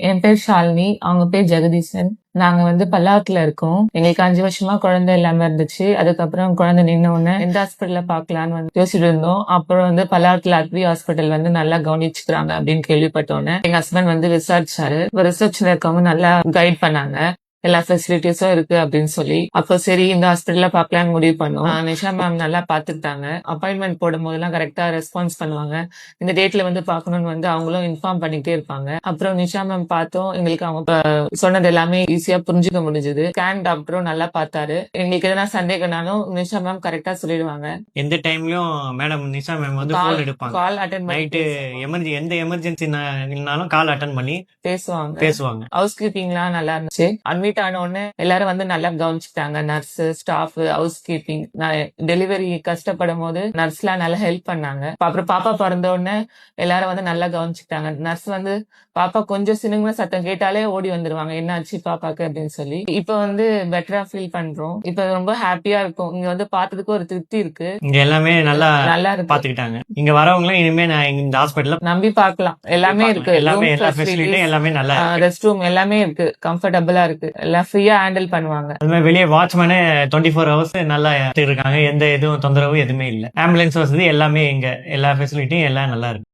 என் பேர் ஷாலினி. அவங்க பேர் ஜெகதீசன். நாங்க வந்து பல்லாவரத்துல இருக்கோம். எங்களுக்கு 5 வருஷமா குழந்தை இல்லாம இருந்துச்சு. அதுக்கப்புறம் குழந்தை நின்ன உடனே எந்த ஹாஸ்பிட்டல்ல பாக்கலாம்னு வந்து யோசிச்சுட்டு இருந்தோம். அப்புறம் வந்து பல்லாவரத்துல அக்வி ஹாஸ்பிட்டல் வந்து நல்லா கவனிச்சுக்கிறாங்க அப்படின்னு கேள்விப்பட்டோன்னே எங்க ஹஸ்பண்ட் வந்து விசாரிச்சாரு. ரிசப்ஷன்ல இருக்கவங்க நல்லா கைட் பண்ணாங்க. எல்லா ஃபெசிலிட்டிஸும் இருக்கு அப்படின்னு சொல்லி. அப்போ சரி இந்த ஹாஸ்பிட்டல்ல பாக்கலாம்னு முடிவு பண்ணோம். நிஷா மேம் நல்லா பாத்துக்கிட்டாங்க. அப்பாயின்மெண்ட் போடும் போதெல்லாம் கரெக்டா ரெஸ்பான்ஸ் பண்ணுவாங்க. இந்த டேட்ல வந்து பாக்கணும்னு வந்து அவங்களும் இன்ஃபார்ம் பண்ணிட்டே இருப்பாங்க. அப்புறம் நிஷா மேம் பார்த்தோம். எங்களுக்கு அவங்க சொன்னது எல்லாமே ஈஸியா புரிஞ்சுக்க முடிஞ்சது. ஸ்கேன் டாக்டரும் நல்லா பார்த்தாரு. எங்களுக்கு எதனா சந்தேகம்னாலும் நிஷா மேம் கரெக்டா சொல்லிடுவாங்க. எந்த டைம்லயும் மேடம் நிஷா மேம் வந்து ஃபோன் எடுப்பாங்க. கால் அட்டன் நைட்டு எந்த எமர்ஜென்சினாலும் கால் அட்டன் பண்ணி பேசுவாங்க. ஹவுஸ் கீப்பிங்லாம் நல்லா இருந்துச்சு. அட்மிட் ஆன உடனே எல்லாரும் வந்து நல்லா கவனிச்சுட்டாங்க. Nurse, staff, housekeeping. Delivery கஷ்டப்படும் போது நர்ஸ்லாம் நல்லா ஹெல்ப் பண்ணாங்க. அப்புறம் பாப்பா பிறந்த உடனே எல்லாரும் வந்து நல்லா கவனிச்சுட்டாங்க. நர்ஸ் வந்து பாப்பா கொஞ்சம் சினுங்கிற சத்தம் கேட்டாலே ஓடி வந்துருவாங்க, என்னாச்சு பாப்பாக்கு அப்படின்னு சொல்லி. இப்ப வந்து பெட்டரா ஃபீல் பண்றோம். இப்ப ரொம்ப ஹாப்பியா இருக்கும். இங்க வந்து பார்த்ததுக்கு ஒரு திருப்தி இருக்கு. இங்க எல்லாமே நல்லா இருக்கு. பாத்துக்கிட்டாங்க. இங்க வரவங்களும் இனிமே நான் இந்த ஹாஸ்பிட்டல்ல நம்பி பார்க்கலாம். எல்லாமே இருக்கு. எல்லா ஃபெசிலிட்டியும் எல்லாமே நல்லா ரெஸ்ட் ரூம் எல்லாமே இருக்கு. கம்ஃபர்டபுளா இருக்கு. எல்லாம் ஃப்ரீயா ஹேண்டில் பண்ணுவாங்க. அது மாதிரி வெளியே வாட்ச்மேனே 24 ஹவர்ஸ் நல்லா இருக்காங்க. எந்த எதுவும் தொந்தரவு எதுவுமே இல்லை. ஆம்புலன்ஸ் வசதி எல்லாமே இங்க எல்லா ஃபெசிலிட்டியும் எல்லாம் நல்லா இருக்கு.